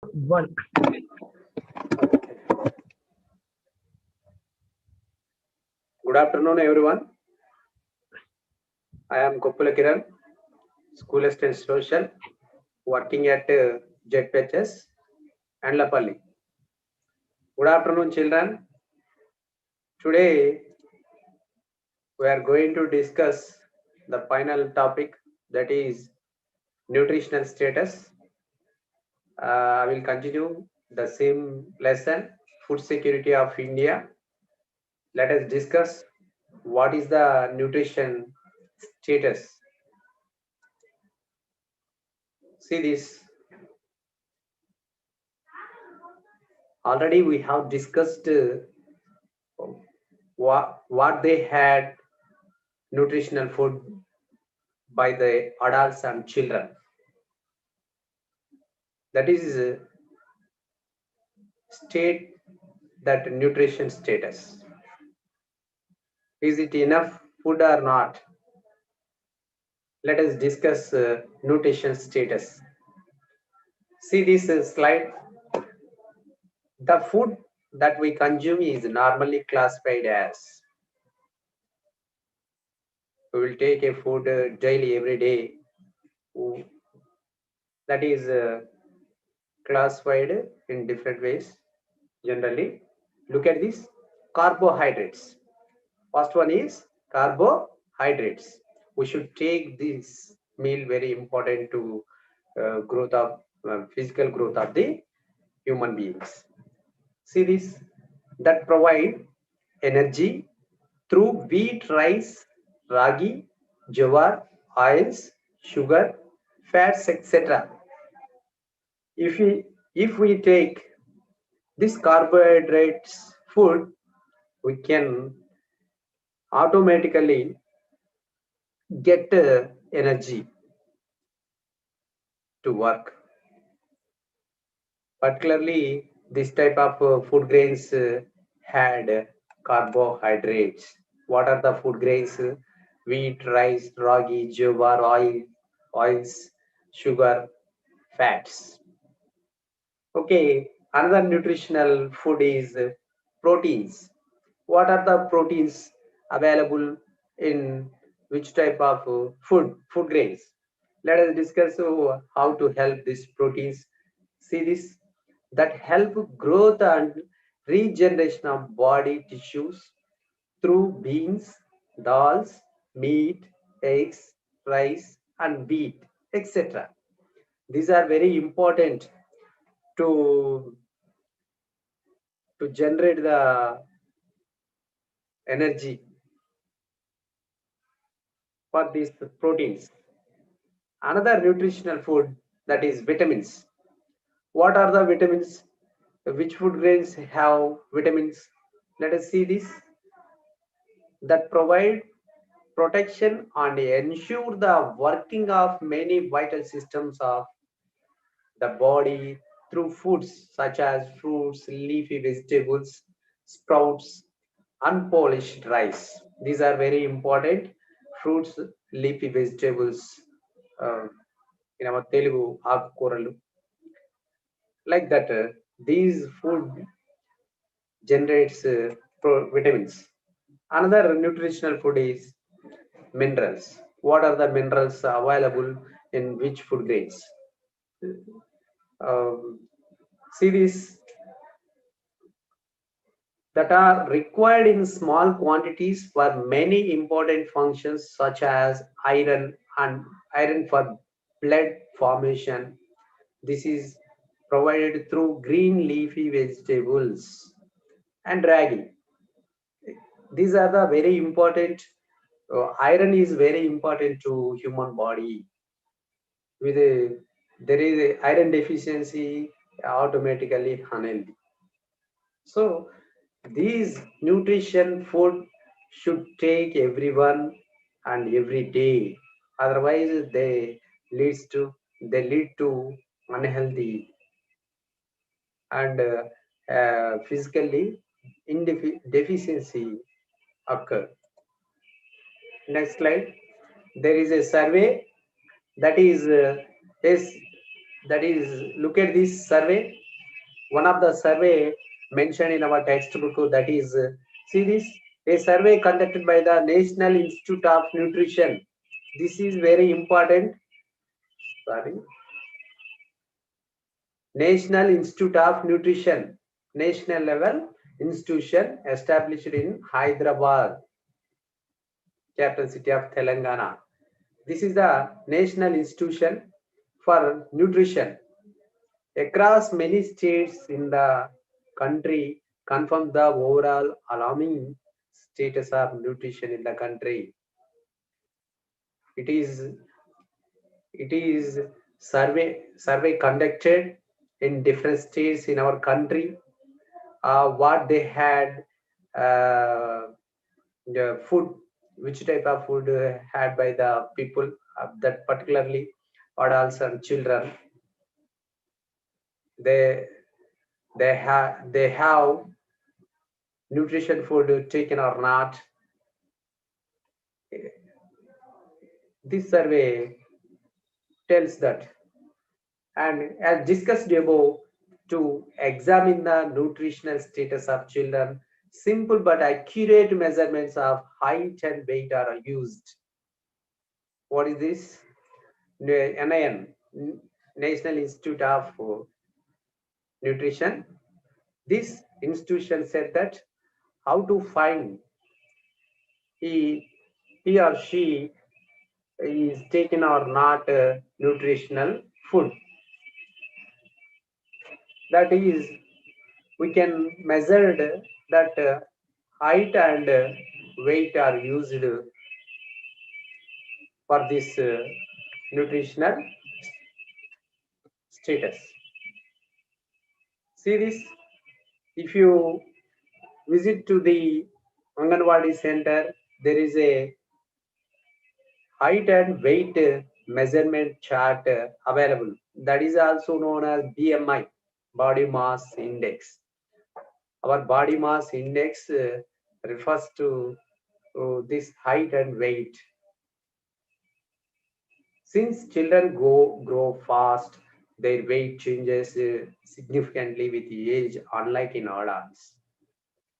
One. Good afternoon, everyone. I am Koppula Kiran, School Assistant Social, working at JPHS and Lapalli. Good afternoon, children. Today, we are going to discuss the final topic, that is nutritional status. I will continue the same lesson, food security of India. Let us discuss what is the nutrition status. See this. Already we have discussed what they had nutritional food by the adults and children. That is state that nutrition status. Is it enough food or not? Let us discuss nutrition status. See this slide. The food that we consume is normally classified as, we will take a food daily every day, that is classified in different ways. Generally, look at this: carbohydrates. First one is carbohydrates. We should take this meal very important to growth of physical growth of the human beings. See this, that provide energy through wheat, rice, ragi, jawar, oils, sugar, fats, etc. If we take this carbohydrates food, we can automatically get energy to work. Particularly, this type of food grains had carbohydrates. What are the food grains? Wheat, rice, ragi, jowar, oils, sugar, fats. Okay, another nutritional food is proteins. What are the proteins available in which type of food grains? Let us discuss how to help these proteins. See this, that help growth and regeneration of body tissues through beans, dals, meat, eggs, rice, and wheat, etc. These are very important to generate the energy for these proteins. Another nutritional food, that is vitamins. What are the vitamins? Which food grains have vitamins? Let us see this, that provide protection and ensure the working of many vital systems of the body through foods such as fruits, leafy vegetables, sprouts, unpolished rice. These are very important. Fruits, leafy vegetables, uh, in our Telugu, ఆకుకూరలు, like that. These food generates vitamins. Another nutritional food is minerals. What are the minerals available in which food grains? Um, See this, that are required in small quantities for many important functions such as iron and iron for blood formation. This is provided through green leafy vegetables and ragi. These are the very important. Iron is very important to human body. With there is a iron deficiency, automatically unhealthy. So these nutrition food should take everyone and every day. Otherwise, they lead to unhealthy and physically deficiency occur. Next slide. There is a survey that is That is, look at this survey. One of the survey mentioned in our textbook, that is, see this, a survey conducted by the National Institute of Nutrition. This is very important. Sorry. National Institute of Nutrition, national level institution established in Hyderabad, capital city of Telangana. This is the national institution for nutrition. Across many states in the country, confirm the overall alarming status of nutrition in the country. It is survey conducted in different states in our country. What they had, the food, which type of food had by the people, that particularly adults and children. They have nutrition food taken or not. This survey tells that. And as discussed above, to examine the nutritional status of children, simple but accurate measurements of height and weight are used. What is this? NIN, National Institute of Nutrition. This institution said that how to find he or she is taken or not nutritional food. That is, we can measure that height and weight are used for this nutritional status. See this, if you visit to the Anganwadi center, there is a height and weight measurement chart available. That is also known as BMI, body mass index. Our body mass index refers to this height and weight. Since children grow fast, their weight changes significantly with age, unlike in adults.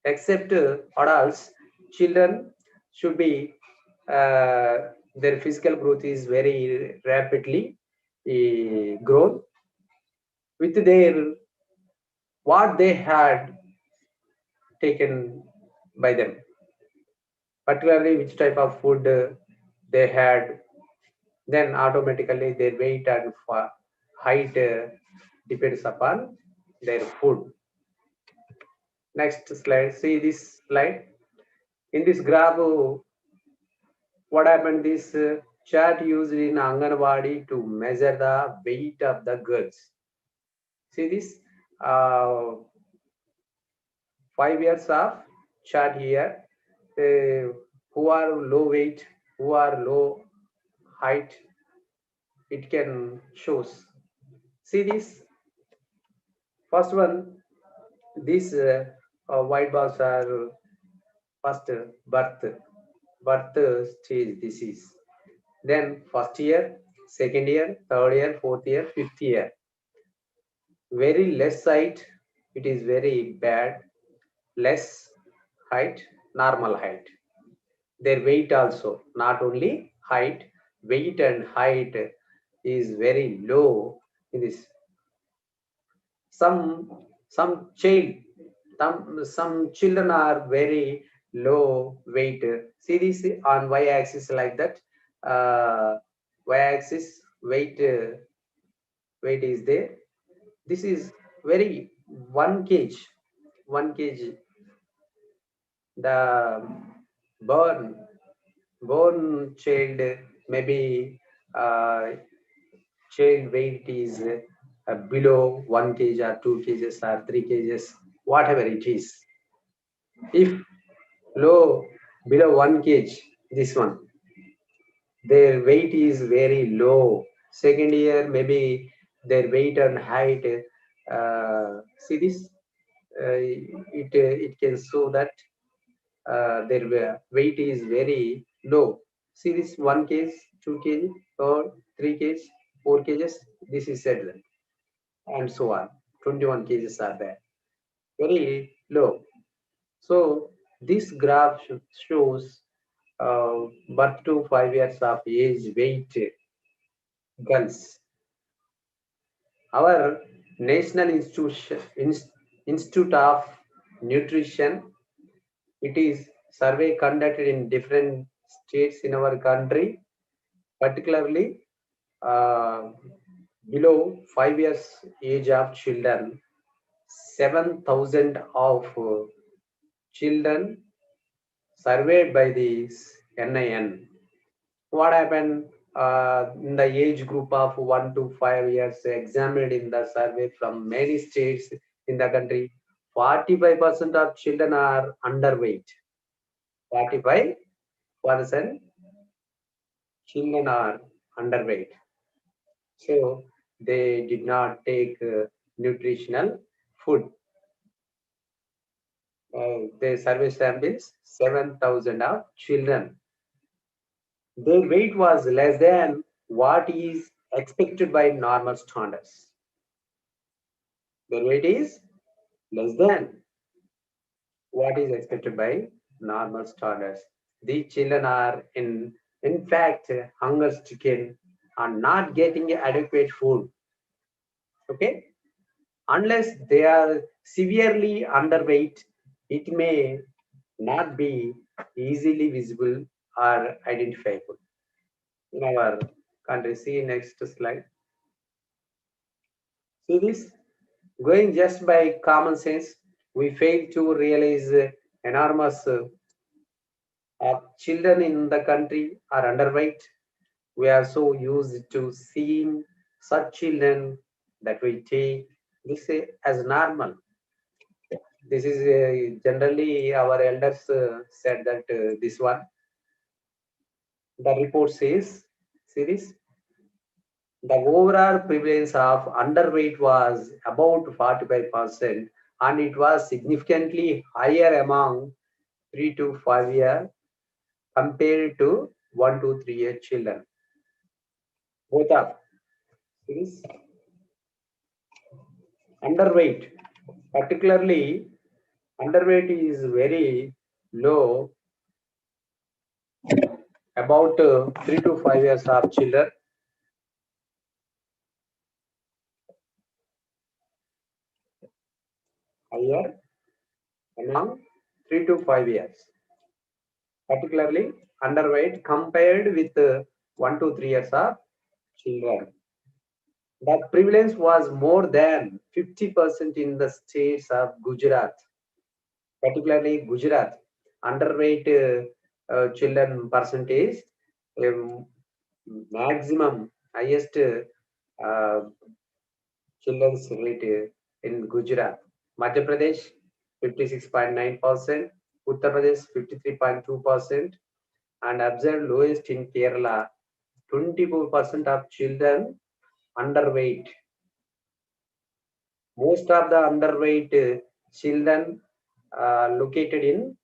Except adults, children should be, their physical growth is very rapidly grown with their what they had taken by them, particularly which type of food they had, then automatically their weight and height depends upon their food. Next slide, see this slide. In this graph, what happened, this chart used in Anganwadi to measure the weight of the girls. See this, 5 years of chart here, who are low weight, who are low height, it can shows. See this, first one, these white bars are first birth stage disease. Then first year, second year, third year, fourth year, fifth year. Very less height, it is very bad. Less height, normal height. Their weight also, not only height, weight and height is very low in this. Some child, some children are very low weight. See this on y-axis like that. Y-axis weight is there. This is very 1 kg. 1 kg. The born child, maybe child weight is below 1 kg or 2 kgs or 3 kgs, whatever it is. If low, below 1 kg, this one, their weight is very low. Second year, maybe their weight and height, see this, it can show that their weight is very low. See this, 1 kg, 2 kg, or 3 kg, 4 kgs. This is said that. and so on. 21 cases are there, very low. So this graph shows birth to 5 years of age weight girls. Our National Institute of Nutrition, it is survey conducted in different states in our country, particularly uh, below 5 years age of children. 7,000 of children surveyed by this NIN. What happened in the age group of 1 to 5 years examined in the survey from many states in the country? 45% of children are underweight. 45% children are underweight. So they did not take nutritional food. The survey samples 7,000 of children. Their weight was less than what is expected by normal standards. Their weight is less than what is expected by normal standards. These children are in fact hunger stricken and not getting adequate food. Okay, unless they are severely underweight, it may not be easily visible or identifiable in our country. See next slide. See this? Going just by common sense, we fail to realize enormous children in the country are underweight. We are so used to seeing such children that we take this as normal. This is generally our elders said that this one. The report says, see this? The overall prevalence of underweight was about 45%, and it was significantly higher among 3 to 5 year compared to 1 to 3 year children. Both are this underweight, particularly underweight is very low, about 3 to 5 years of children. Higher among 3 to 5 years, particularly underweight compared with 1 to 3 years of children. That prevalence was more than 50% in the states of Gujarat, particularly Gujarat. Underweight children percentage, maximum highest children's rate in Gujarat. Madhya Pradesh 56.9%, Uttar Pradesh 53.2%, and observed lowest in Kerala 24% of children underweight. Most of the underweight children located in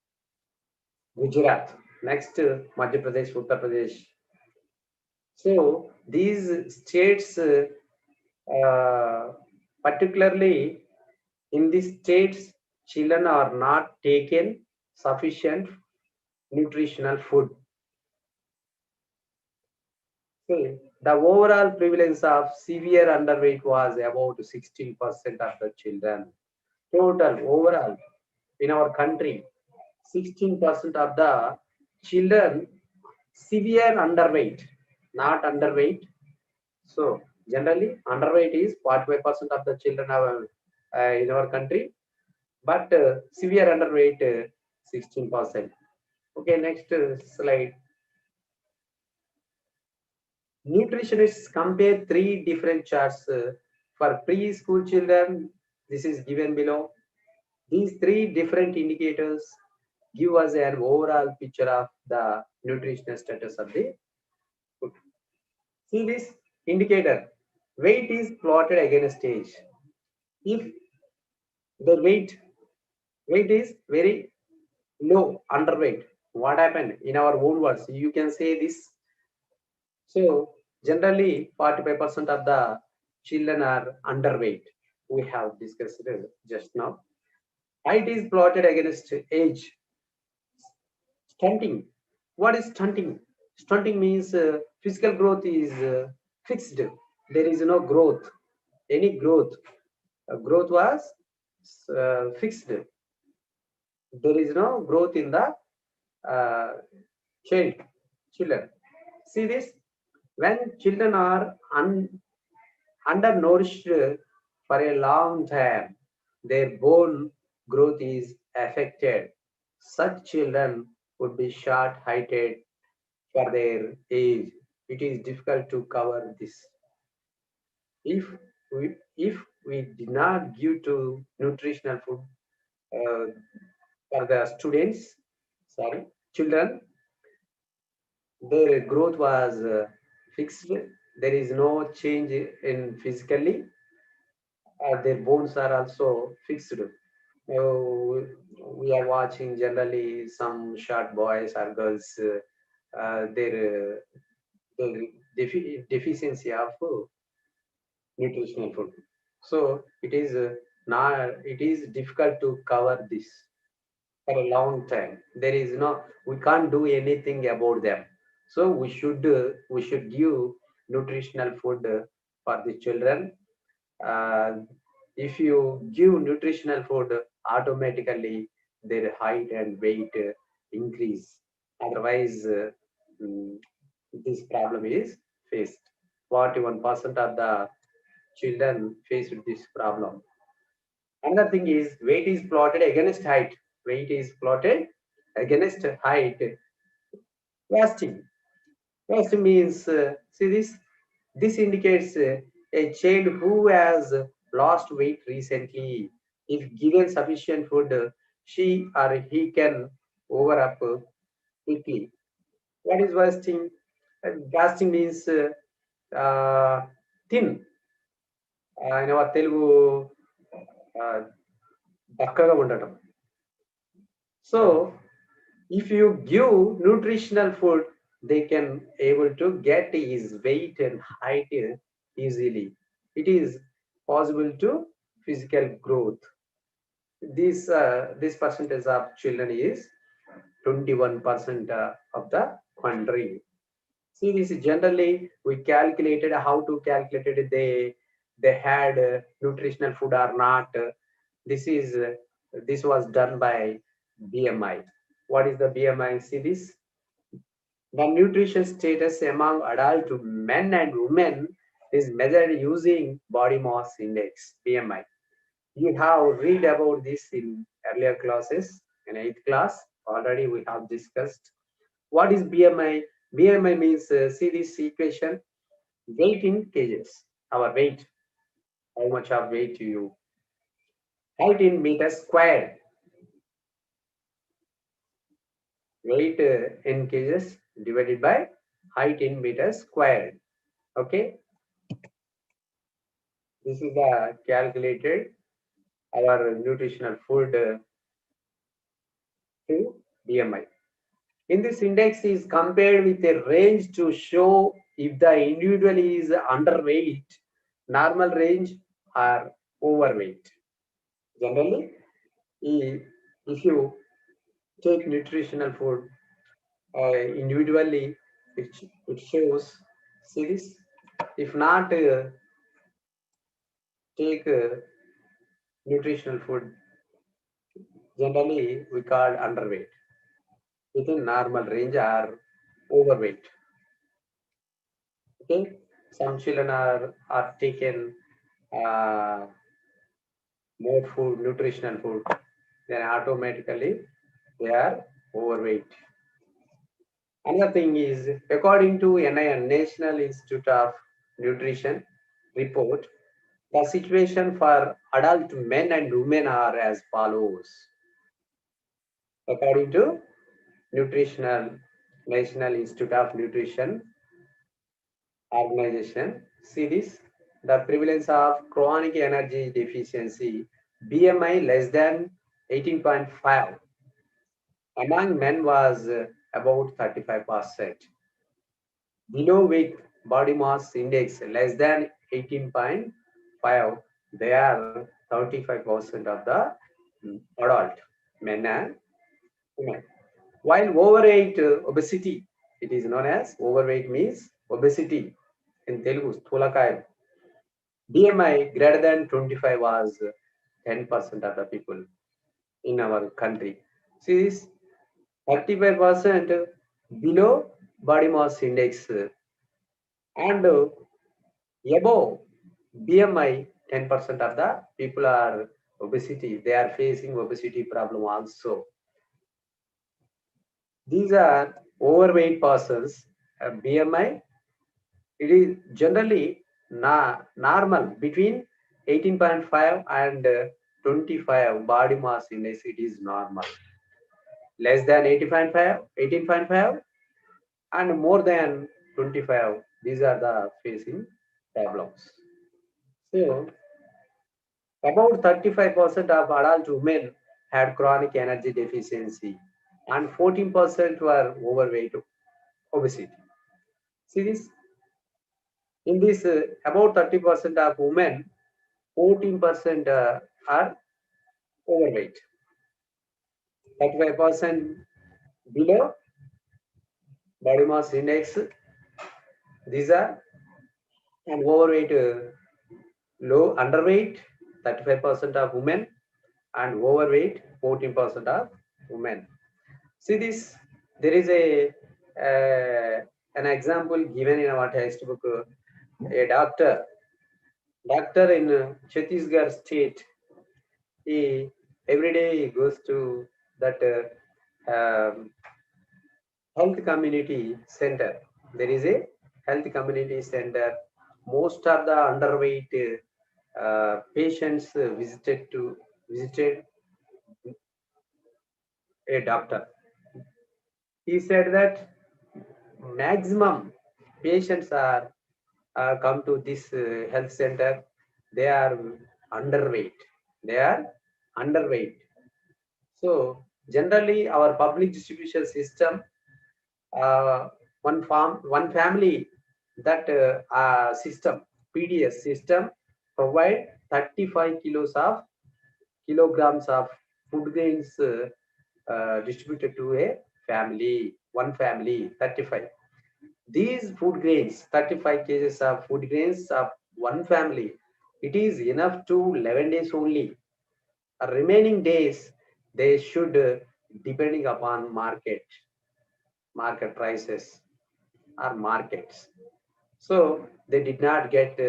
Gujarat. Next, Madhya Pradesh, Uttar Pradesh. So these states, particularly in these states, children are not taken sufficient nutritional food. So the overall prevalence of severe underweight was about 16% of the children. Total overall in our country, 16% of the children severe underweight, not underweight. So generally underweight is 45% of the children are in our country, but severe underweight 16%. Okay, next slide. Nutritionists compare three different charts for preschool children. This is given below. These three different indicators give us an overall picture of the nutritional status of the food. See this indicator. Weight is plotted against age. If the weight is very low, underweight, what happened in our own words? You can say this. So generally 45% of the children are underweight. We have discussed it just now. Height is plotted against age. Stunting. What is stunting? Stunting means physical growth is fixed. There is no growth. Any growth. Growth was fixed. There is no growth in the uh, child, children. See this? When children are undernourished for a long time, their bone growth is affected. Such children would be short-heighted for their age. It is difficult to cover this. If we did not give to nutritional food uh, for the students, sorry, children, their growth was fixed. There is no change in physically. Their bones are also fixed. We are watching generally some short boys or girls, their deficiency of nutritional food. So it is not. It is difficult to cover this for a long time. There is no. We can't do anything about them. So we should give nutritional food for the children. uh, if you give nutritional food, automatically their height and weight increase. Otherwise, mm, this problem is faced. 41% of the children face this problem. Another thing is weight is plotted against height. Weight is plotted against height. Fasting. Fasting means, see this? This indicates a child who has lost weight recently. If given sufficient food, she or he can over up quickly. What is fasting? Fasting means uh, thin. In our Telugu, uh, దక్కగా ఉండటం. So if you give nutritional food, they can able to get his weight and height easily. It is possible to physical growth. This percentage of children is 21% of the country. See, this is generally we calculated how to calculate it. They had nutritional food or not. This was done by BMI. What is the BMI? See this? The nutrition status among adult men and women is measured using body mass index (BMI). You have read about this in earlier classes. In 8th class, already we have discussed. What is BMI? BMI means, see this equation, weight in kgs. Our weight, how much of weight you, height in meters squared, weight in kgs divided by height in meters squared. Okay, this is the calculated our nutritional food to BMI. In this index is compared with a range to show if the individual is underweight, normal range, or overweight. Generally, if you take nutritional food individually, it shows, see this, if not take nutritional food, generally we call underweight, within normal range or overweight. Okay, some children are taken uh, more food, nutritional food, then automatically they are overweight. Another thing is, according to NIN, National Institute of Nutrition report, the situation for adult men and women are as follows. According to National Institute of Nutrition organization, see this, the prevalence of chronic energy deficiency, BMI less than 18.5 among men was about 35%. Below weight body mass index less than 18.5 they are 35% of the adult men and women. While overweight, obesity, it is known as overweight means obesity in Telugu, Stulakayam. BMI greater than 25 was 10% of the people in our country. See this 35% below body mass index and above BMI 10% of the people are obesity. They are facing obesity problem also. These are overweight persons. BMI it is generally normal between 18.5 and 25 body mass index. It is normal. Less than 18.5 and more than 25. These are the facing problems. So about 35% of adult women had chronic energy deficiency and 14% were overweight obesity. See this? In this, about 30% of women, 14% are overweight. 35% below body mass index, these are and overweight, low underweight, 35% of women and overweight, 14% of women. See this, there is an example given in our textbook. A doctor in Chhattisgarh state, he every day he goes to that health community center. There is a health community center. Most of the underweight patients visited a doctor. He said that maximum patients are come to this health center. They are underweight. They are underweight. So generally, our public distribution system, uh, one family, that system, PDS system, provide 35 kilograms of food grains distributed to a family, one family, 35. These food grains, 35 kgs of food grains of one family, it is enough to 11 days only. Remaining days, they should, depending upon market prices or markets. So they did not get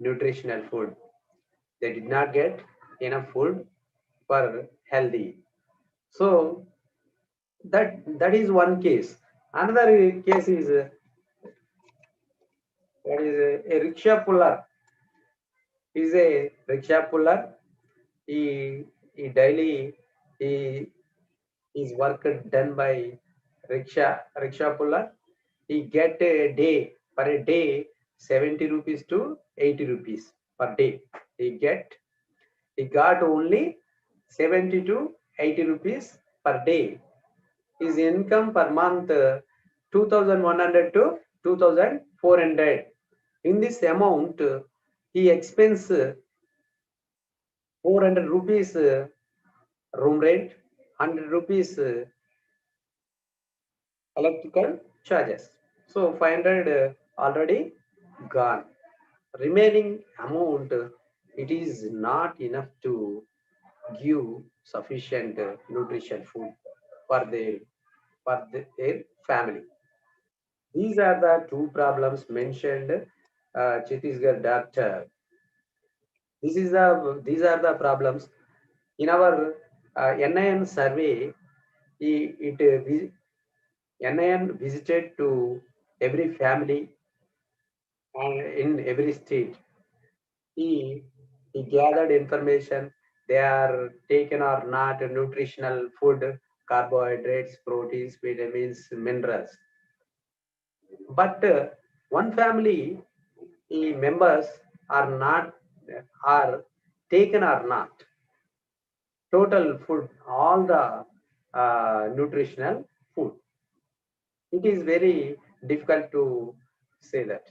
nutritional food. They did not get enough food for healthy. So that is one case. Another case is what is a rickshaw puller. Is a rickshaw puller. He daily he his work done by rickshaw puller. He get a day per a day 70 rupees to 80 rupees per day. He got only 70 to 80 rupees per day. His income per month 2100 to 2400. In this amount, he expense 400 rupees room rent, 100 rupees electrical charges. So 500 already gone. Remaining amount, it is not enough to give sufficient nutrition food for their family. These are the two problems mentioned Chhattisgarh doctor. These are the problems in our NIN survey. NIN visited to every family and in every state. He he gathered information. They are taken or not nutritional food, carbohydrates, proteins, vitamins, minerals. But one family members are not are taken or not total food, all the nutritional food. It is very difficult to say that.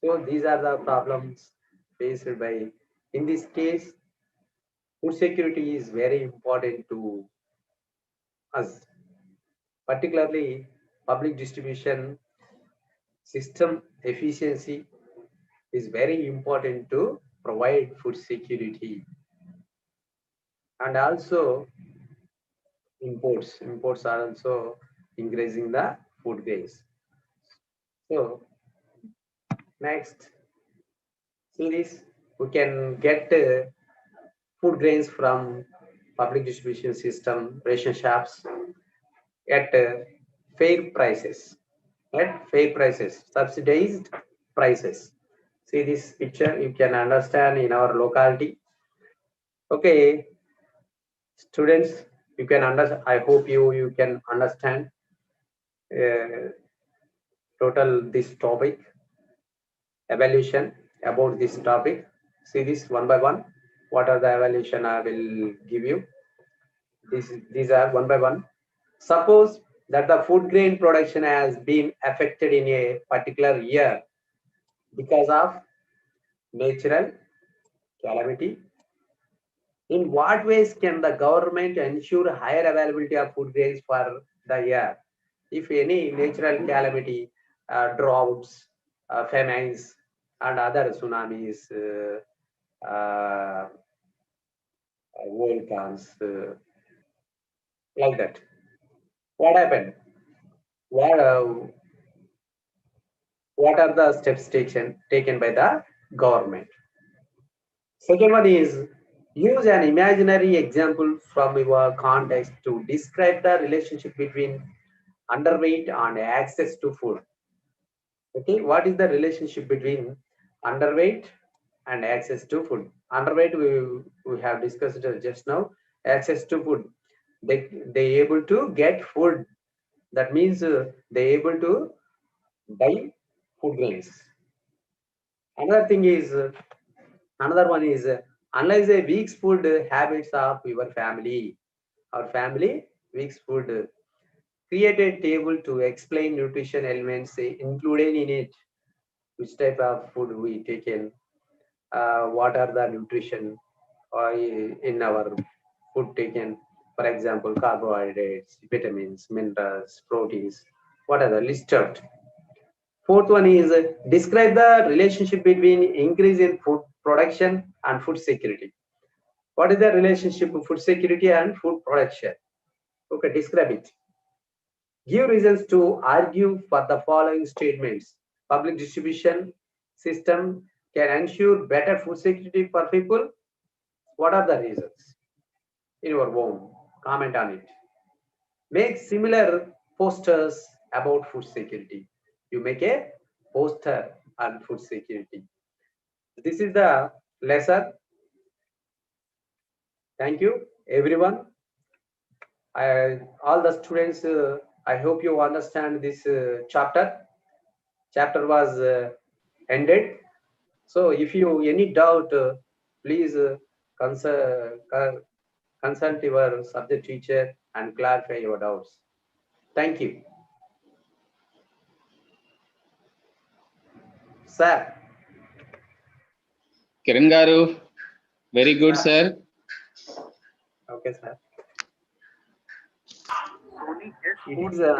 So these are the problems faced by, in this case, food security is very important to us, particularly public distribution system efficiency is very important to provide food security. And also imports are also increasing the food grains. So next, see this, we can get food grains from public distribution system, ration shops at fair prices, subsidized prices. See this picture, you can understand in our locality. Okay, students, you can understand. I hope you can understand total this topic, evaluation about this topic. See this one by one. What are the evaluation I will give you? These are one by one. Suppose that the food grain production has been affected in a particular year because of natural calamity. In what ways can the government ensure higher availability of food grains for the year? If any natural calamity, droughts, famines, and other tsunamis, volcans, like that, what happened? What, what are the steps taken by the government? Second one is use an imaginary example from your context to describe the relationship between underweight and access to food. Okay, what is the relationship between underweight and access to food? Underweight we have discussed just now. Access to food, they able to get food. That means they able to buy food grains. Another thing is another one is analyze a week's food habits of your family. Our family week's food. Create a table to explain nutrition elements included in it. Which type of food we take in? What are the nutrition in our food taken? For example, carbohydrates, vitamins, minerals, proteins. What are the listed? Fourth one is describe the relationship between increase in food production and food security. What is the relationship of food security and food production? Okay, describe it. Give reasons to argue for the following statements. Public distribution system can ensure better food security for people. What are the reasons? In your home, comment on it. Make similar posters about food security. You make a poster on food security. This is the lesson. Thank you, everyone. All the students, I hope you understand this chapter. Chapter was ended. So if you any doubt, please consult your subject teacher and clarify your doubts. Thank you. Sir. Kiran garu, very good, sir. Okay, sir. It is a